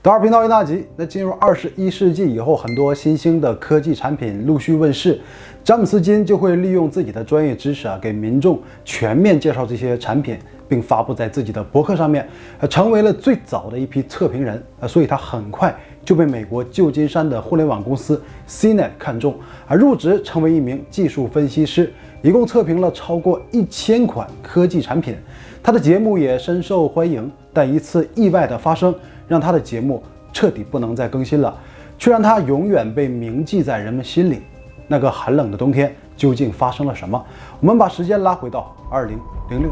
德尔频道一大集。那进入21世纪以后，很多新兴的科技产品陆续问世，詹姆斯金就会利用自己的专业知识给民众全面介绍这些产品，并发布在自己的博客上面，成为了最早的一批测评人。所以他很快就被美国旧金山的互联网公司 CNET 看中，入职成为一名技术分析师，一共测评了超过1000款科技产品。他的节目也深受欢迎，但一次意外的发生让他的节目彻底不能再更新了，却让他永远被铭记在人们心里。那个寒冷的冬天究竟发生了什么？我们把时间拉回到2006年。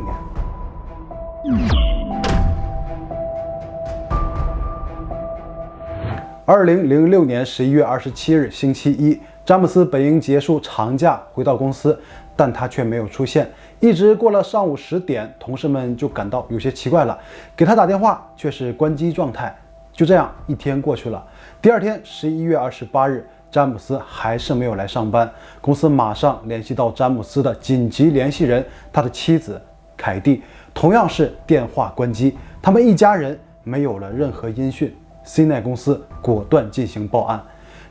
2006年11月27日星期一，詹姆斯本应结束长假回到公司，但他却没有出现。一直过了上午10点，同事们就感到有些奇怪了，给他打电话却是关机状态。就这样一天过去了。第二天11月28日，詹姆斯还是没有来上班。公司马上联系到詹姆斯的紧急联系人，他的妻子凯蒂，同样是电话关机，他们一家人没有了任何音讯。CNET 公司果断进行报案。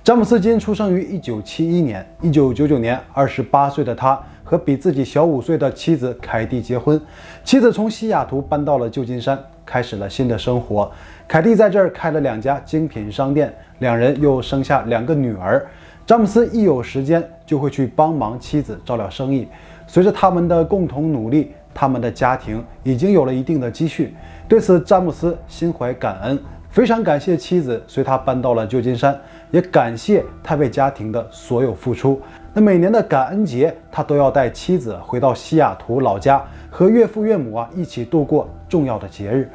詹姆斯金出生于1971年，1999年28岁的他和比自己小5岁的妻子凯蒂结婚，妻子从西雅图搬到了旧金山，开始了新的生活。凯蒂在这儿开了2家精品商店，两人又生下2个女儿。詹姆斯一有时间就会去帮忙妻子照料生意。随着他们的共同努力，他们的家庭已经有了一定的积蓄。对此，詹姆斯心怀感恩，非常感谢妻子随他搬到了旧金山，也感谢他为家庭的所有付出。那每年的感恩节，他都要带妻子回到西雅图老家，和岳父岳母一起度过重要的节日。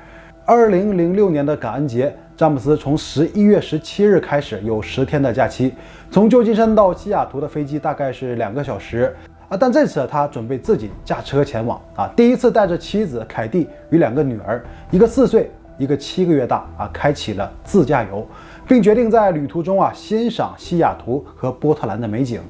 2006年的感恩节，詹姆斯从11月17日开始有10天的假期，从旧金山到西雅图的飞机大概是2个小时。但这次他准备自己驾车前往第一次带着妻子凯蒂与2个女儿，一个4岁，一个7个月大开启了自驾游，并决定在旅途中欣赏西雅图和波特兰的美景。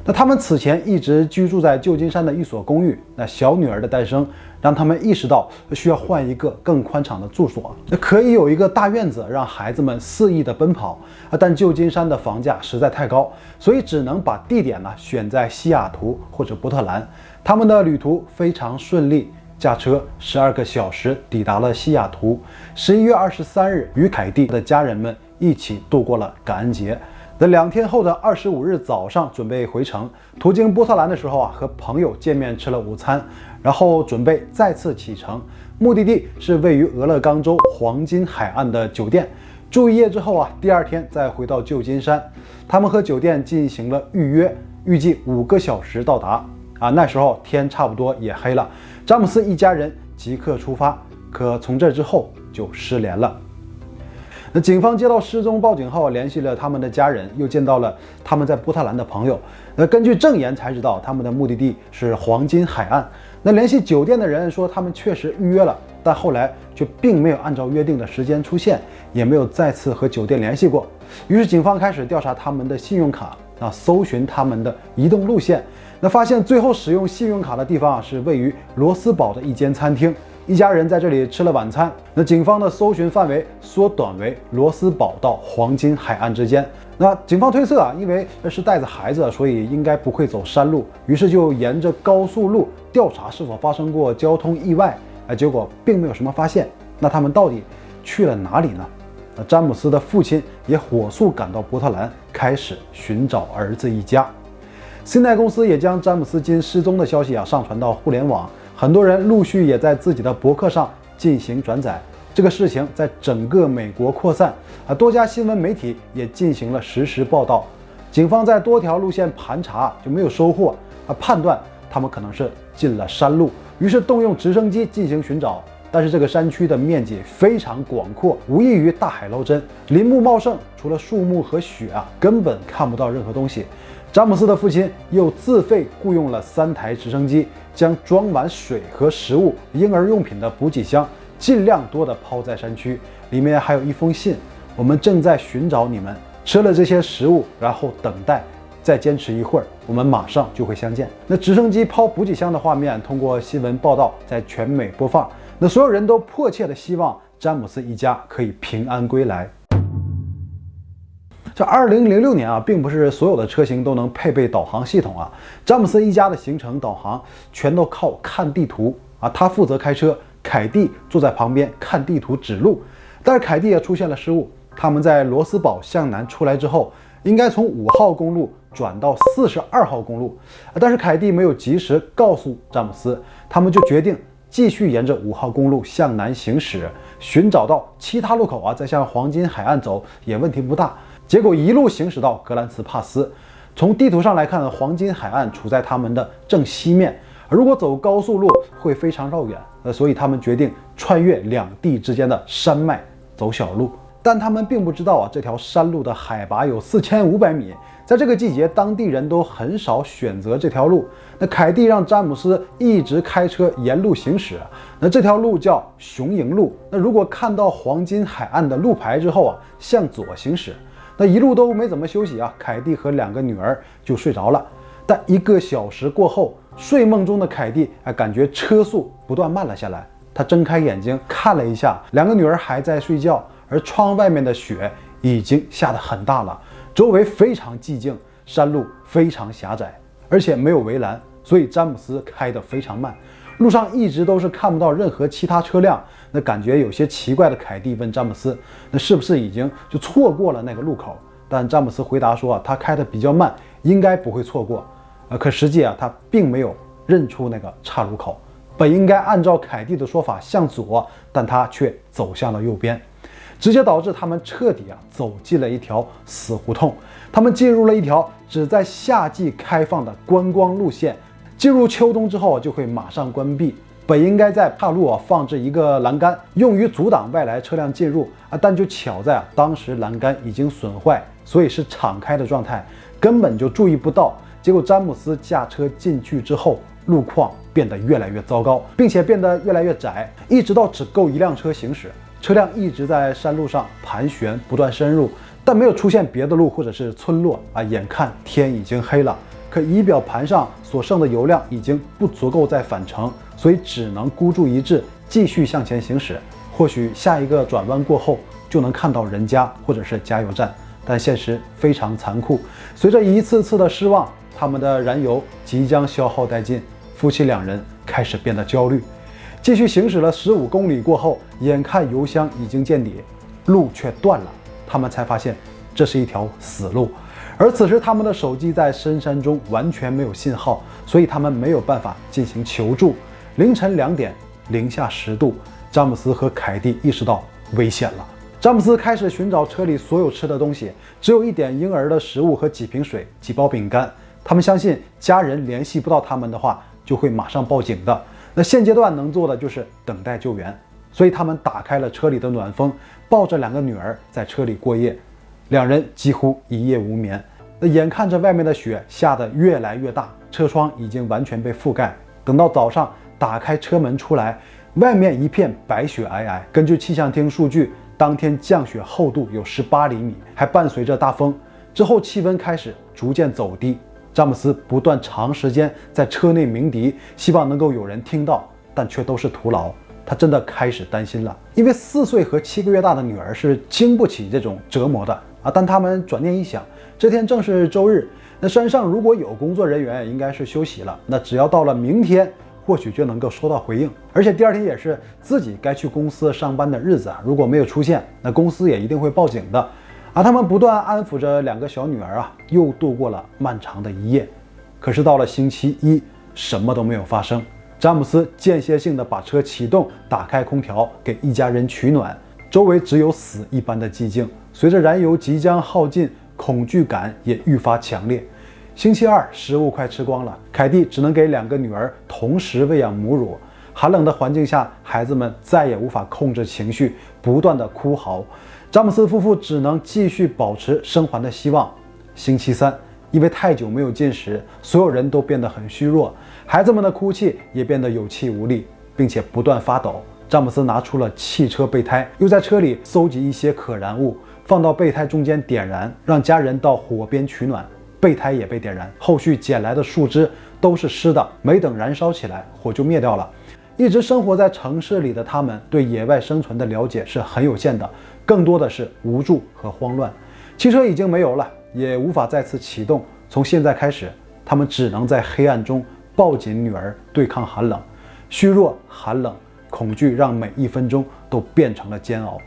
那他们此前一直居住在旧金山的一所公寓，那小女儿的诞生让他们意识到需要换一个更宽敞的住所，那可以有一个大院子让孩子们肆意的奔跑但旧金山的房价实在太高，所以只能把地点选在西雅图或者波特兰。他们的旅途非常顺利，驾车12个小时抵达了西雅图。11月23日，与凯蒂的家人们一起度过了感恩节。那2天后的25日早上准备回程，途经波特兰的时候和朋友见面吃了午餐，然后准备再次启程，目的地是位于俄勒冈州黄金海岸的酒店。住1夜之后第二天再回到旧金山。他们和酒店进行了预约，预计5个小时到达。那时候天差不多也黑了，詹姆斯一家人即刻出发，可从这之后就失联了。那警方接到失踪报警后，联系了他们的家人，又见到了他们在波特兰的朋友。根据证言才知道他们的目的地是黄金海岸。那联系酒店的人说他们确实预约了，但后来却并没有按照约定的时间出现，也没有再次和酒店联系过。于是警方开始调查他们的信用卡，搜寻他们的移动路线。那发现最后使用信用卡的地方是位于罗斯堡的一间餐厅，一家人在这里吃了晚餐。那警方的搜寻范围缩短为罗斯堡到黄金海岸之间。那警方推测因为是带着孩子，所以应该不会走山路，于是就沿着高速路调查是否发生过交通意外。结果并没有什么发现。那他们到底去了哪里呢？那詹姆斯的父亲也火速赶到波特兰，开始寻找儿子一家。CNET 公司也将詹姆斯金失踪的消息上传到互联网，很多人陆续也在自己的博客上进行转载。这个事情在整个美国扩散，多家新闻媒体也进行了实时报道。警方在多条路线盘查就没有收获，判断他们可能是进了山路，于是动用直升机进行寻找。但是这个山区的面积非常广阔，无异于大海捞针，林木茂盛，除了树木和雪根本看不到任何东西。詹姆斯的父亲又自费雇佣了3台直升机，将装满水和食物、婴儿用品的补给箱尽量多的抛在山区，里面还有一封信：我们正在寻找你们，吃了这些食物，然后等待，再坚持一会儿，我们马上就会相见。那直升机抛补给箱的画面通过新闻报道在全美播放，那所有人都迫切的希望詹姆斯一家可以平安归来。这2006年啊，并不是所有的车型都能配备导航系统啊。詹姆斯一家的行程导航全都靠看地图啊，他负责开车，凯蒂坐在旁边看地图指路。但是凯蒂也出现了失误，他们在罗斯堡向南出来之后，应该从5号公路转到42号公路，但是凯蒂没有及时告诉詹姆斯，他们就决定继续沿着5号公路向南行驶，寻找到其他路口啊，再向黄金海岸走也问题不大。结果一路行驶到格兰茨帕斯，从地图上来看，黄金海岸处在他们的正西面，如果走高速路会非常绕远，所以他们决定穿越两地之间的山脉走小路。但他们并不知道啊，这条山路的海拔有4500米，在这个季节，当地人都很少选择这条路。那凯蒂让詹姆斯一直开车沿路行驶，那这条路叫雄鹰路。那如果看到黄金海岸的路牌之后啊，向左行驶。那一路都没怎么休息啊，凯蒂和2个女儿就睡着了。但1个小时过后，睡梦中的凯蒂感觉车速不断慢了下来。她睁开眼睛看了一下，2个女儿还在睡觉，而窗外面的雪已经下得很大了，周围非常寂静，山路非常狭窄，而且没有围栏，所以詹姆斯开得非常慢。路上一直都是看不到任何其他车辆，那感觉有些奇怪的凯蒂问詹姆斯，那是不是已经就错过了那个路口？但詹姆斯回答说他开得比较慢，应该不会错过。可实际他并没有认出那个岔路口，本应该按照凯蒂的说法向左，但他却走向了右边，直接导致他们彻底走进了一条死胡同。他们进入了一条只在夏季开放的观光路线，进入秋冬之后就会马上关闭。本应该在岔路放置一个栏杆，用于阻挡外来车辆进入但就巧在当时栏杆已经损坏，所以是敞开的状态，根本就注意不到。结果詹姆斯驾车进去之后，路况变得越来越糟糕，并且变得越来越窄，一直到只够1辆车行驶。车辆一直在山路上盘旋，不断深入，但没有出现别的路或者是村落眼看天已经黑了，可仪表盘上所剩的油量已经不足够再返程，所以只能孤注一掷，继续向前行驶。或许下一个转弯过后就能看到人家或者是加油站，但现实非常残酷。随着一次次的失望，他们的燃油即将消耗殆尽，夫妻2人开始变得焦虑。继续行驶了15公里过后，眼看油箱已经见底，路却断了，他们才发现这是一条死路。而此时他们的手机在深山中完全没有信号，所以他们没有办法进行求助。凌晨2点，零下10度，詹姆斯和凯蒂意识到危险了。詹姆斯开始寻找车里所有吃的东西，只有一点婴儿的食物和几瓶水、几包饼干。他们相信家人联系不到他们的话，就会马上报警的。那现阶段能做的就是等待救援，所以他们打开了车里的暖风，抱着2个女儿在车里过夜。2人几乎一夜无眠。那眼看着外面的雪下得越来越大，车窗已经完全被覆盖。等到早上打开车门出来，外面一片白雪皑皑。根据气象厅数据，当天降雪厚度有18厘米，还伴随着大风。之后气温开始逐渐走低。詹姆斯不断长时间在车内鸣笛，希望能够有人听到，但却都是徒劳。他真的开始担心了，因为4岁和7个月大的女儿是经不起这种折磨的但他们转念一想，这天正是周日，那山上如果有工作人员，应该是休息了。那只要到了明天，或许就能够收到回应。而且第2天也是自己该去公司上班的日子如果没有出现，那公司也一定会报警的。他们不断安抚着2个小女儿又度过了漫长的一夜。可是到了星期一，什么都没有发生。詹姆斯间歇性的把车启动，打开空调，给一家人取暖。周围只有死一般的寂静。随着燃油即将耗尽，恐惧感也愈发强烈。星期二，食物快吃光了，凯蒂只能给2个女儿同时喂养母乳。寒冷的环境下，孩子们再也无法控制情绪，不断的哭嚎。詹姆斯夫妇只能继续保持生还的希望。星期三，因为太久没有进食，所有人都变得很虚弱，孩子们的哭泣也变得有气无力，并且不断发抖。詹姆斯拿出了汽车备胎，又在车里搜集一些可燃物，放到备胎中间点燃，让家人到火边取暖。备胎也被点燃，后续捡来的树枝都是湿的，没等燃烧起来，火就灭掉了。一直生活在城市里的他们，对野外生存的了解是很有限的，更多的是无助和慌乱。汽车已经没油了，也无法再次启动。从现在开始，他们只能在黑暗中抱紧女儿，对抗寒冷。虚弱、寒冷、恐惧让每一分钟都变成了煎熬。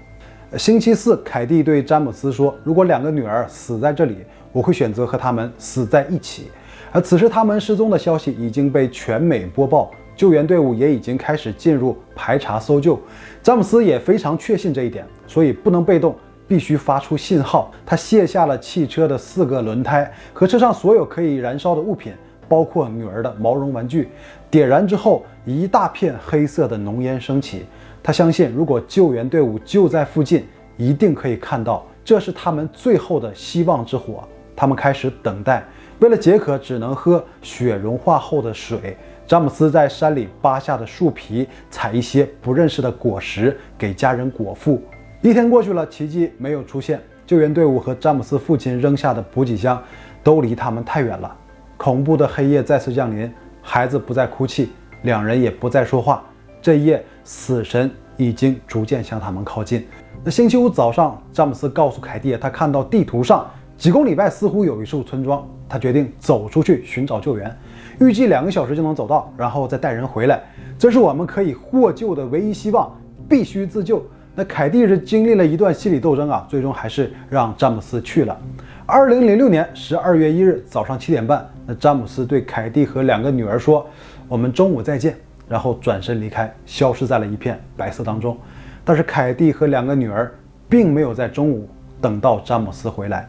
星期四，凯蒂对詹姆斯说：“如果2个女儿死在这里，我会选择和她们死在一起。”而此时，他们失踪的消息已经被全美播报，救援队伍也已经开始进入排查搜救。詹姆斯也非常确信这一点，所以不能被动，必须发出信号。他卸下了汽车的4个轮胎和车上所有可以燃烧的物品，包括女儿的毛绒玩具。点燃之后，一大片黑色的浓烟升起。他相信，如果救援队伍就在附近，一定可以看到，这是他们最后的希望之火。他们开始等待，为了解渴，只能喝雪融化后的水。詹姆斯在山里扒下的树皮，采一些不认识的果实给家人果腹。1天过去了，奇迹没有出现。救援队伍和詹姆斯父亲扔下的补给箱都离他们太远了。恐怖的黑夜再次降临，孩子不再哭泣，2人也不再说话。这一夜，死神已经逐渐向他们靠近。那星期五早上，詹姆斯告诉凯蒂，他看到地图上几公里外似乎有一处村庄，他决定走出去寻找救援，预计2个小时就能走到，然后再带人回来。这是我们可以获救的唯一希望，必须自救。那凯蒂是经历了一段心理斗争啊，最终还是让詹姆斯去了。2006年12月1日早上7点半，那詹姆斯对凯蒂和2个女儿说：“我们中午再见。”然后转身离开，消失在了一片白色当中。但是凯蒂和2个女儿并没有在中午等到詹姆斯回来。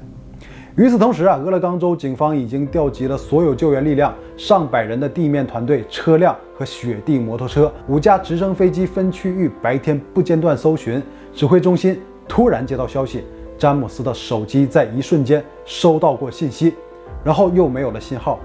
与此同时啊，俄勒冈州警方已经调集了所有救援力量，上百人的地面团队、车辆和雪地摩托车，5架直升飞机分区域白天不间断搜寻。指挥中心突然接到消息，詹姆斯的手机在一瞬间收到过信息，然后又没有了信号。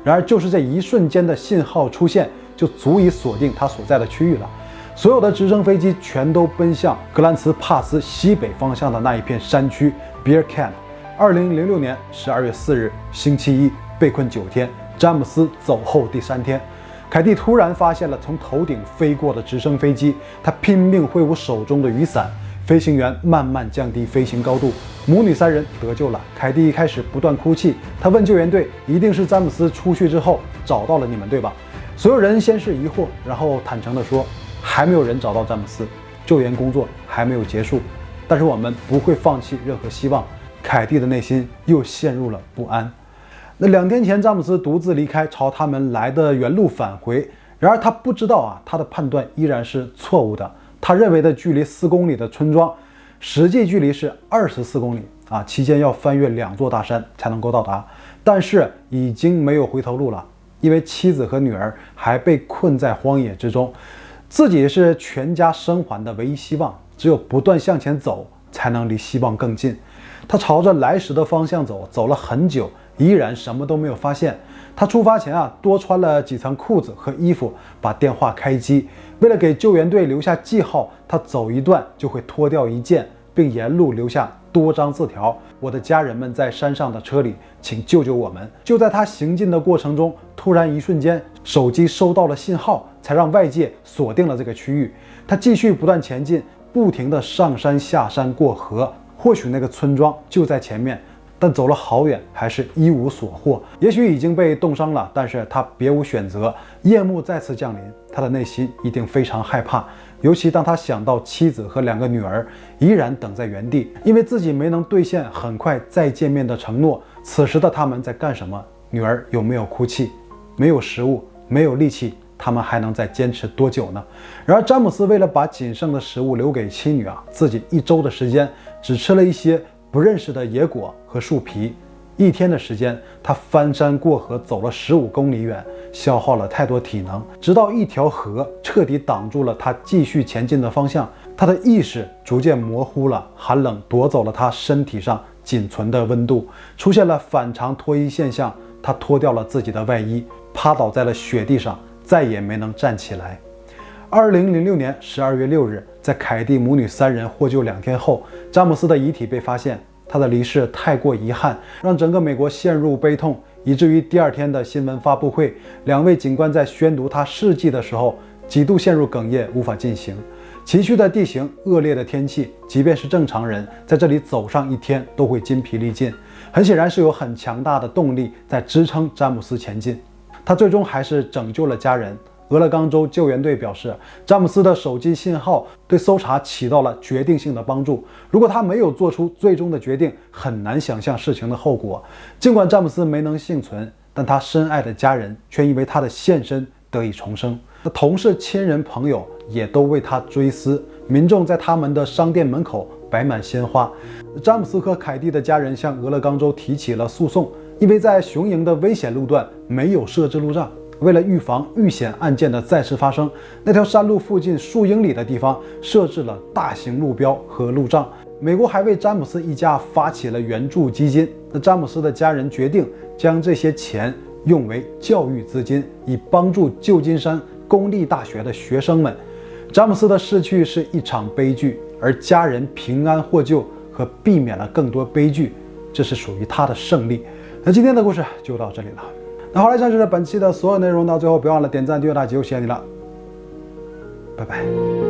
然而就是这一瞬间的信号出现，就足以锁定他所在的区域了。所有的直升飞机全都奔向格兰茨帕斯西北方向的那一片山区 Bear Camp。2006年12月4日，星期一，被困9天，詹姆斯走后第3天，凯蒂突然发现了从头顶飞过的直升飞机，他拼命挥舞手中的雨伞，飞行员慢慢降低飞行高度，母女3人得救了。凯蒂一开始不断哭泣，他问救援队：“一定是詹姆斯出去之后找到了你们，对吧？”所有人先是疑惑，然后坦诚地说：“还没有人找到詹姆斯，救援工作还没有结束，但是我们不会放弃任何希望。”凯蒂的内心又陷入了不安。那2天前，詹姆斯独自离开，朝他们来的原路返回。然而他不知道啊，他的判断依然是错误的。他认为的距离4公里的村庄，实际距离是24公里啊，期间要翻越2座大山才能够到达。但是已经没有回头路了，因为妻子和女儿还被困在荒野之中，自己是全家生还的唯一希望，只有不断向前走，才能离希望更近。他朝着来时的方向走，走了很久，依然什么都没有发现。他出发前啊，多穿了几层裤子和衣服，把电话开机。为了给救援队留下记号，他走一段就会脱掉一件，并沿路留下多张字条：“我的家人们在山上的车里，请救救我们。”就在他行进的过程中，突然一瞬间，手机收到了信号，才让外界锁定了这个区域。他继续不断前进，不停地上山下山过河。或许那个村庄就在前面，但走了好远，还是一无所获。也许已经被冻伤了，但是他别无选择。夜幕再次降临，他的内心一定非常害怕，尤其当他想到妻子和2个女儿依然等在原地，因为自己没能兑现很快再见面的承诺。此时的他们在干什么？女儿有没有哭泣？没有食物，没有力气，他们还能再坚持多久呢？然而詹姆斯为了把仅剩的食物留给妻女啊，自己1周的时间只吃了一些不认识的野果和树皮。1天的时间，他翻山过河走了15公里远，消耗了太多体能，直到一条河彻底挡住了他继续前进的方向。他的意识逐渐模糊了，寒冷夺走了他身体上仅存的温度，出现了反常脱衣现象。他脱掉了自己的外衣，趴倒在了雪地上，再也没能站起来。2006年12月6日，在凯蒂母女3人获救2天后，詹姆斯的遗体被发现。他的离世太过遗憾，让整个美国陷入悲痛，以至于第2天的新闻发布会，2位警官在宣读他事迹的时候，几度陷入哽咽，无法进行。崎岖的地形、恶劣的天气，即便是正常人在这里走上一天都会筋疲力尽。很显然是有很强大的动力在支撑詹姆斯前进。他最终还是拯救了家人。俄勒冈州救援队表示，詹姆斯的手机信号对搜查起到了决定性的帮助。如果他没有做出最终的决定，很难想象事情的后果。尽管詹姆斯没能幸存，但他深爱的家人却因为他的献身得以重生。同事、亲人、朋友也都为他追思，民众在他们的商店门口摆满鲜花。詹姆斯和凯蒂的家人向俄勒冈州提起了诉讼，因为在雄营的危险路段没有设置路障。为了预防遇险案件的再次发生，那条山路附近数英里的地方设置了大型路标和路障。美国还为詹姆斯一家发起了援助基金。那詹姆斯的家人决定将这些钱用为教育资金，以帮助旧金山公立大学的学生们。詹姆斯的逝去是一场悲剧，而家人平安获救和避免了更多悲剧，这是属于他的胜利。那今天的故事就到这里了。那好了，以上就是本期的所有内容，到最后别忘了点赞、订阅、打击，谢谢你了，拜拜。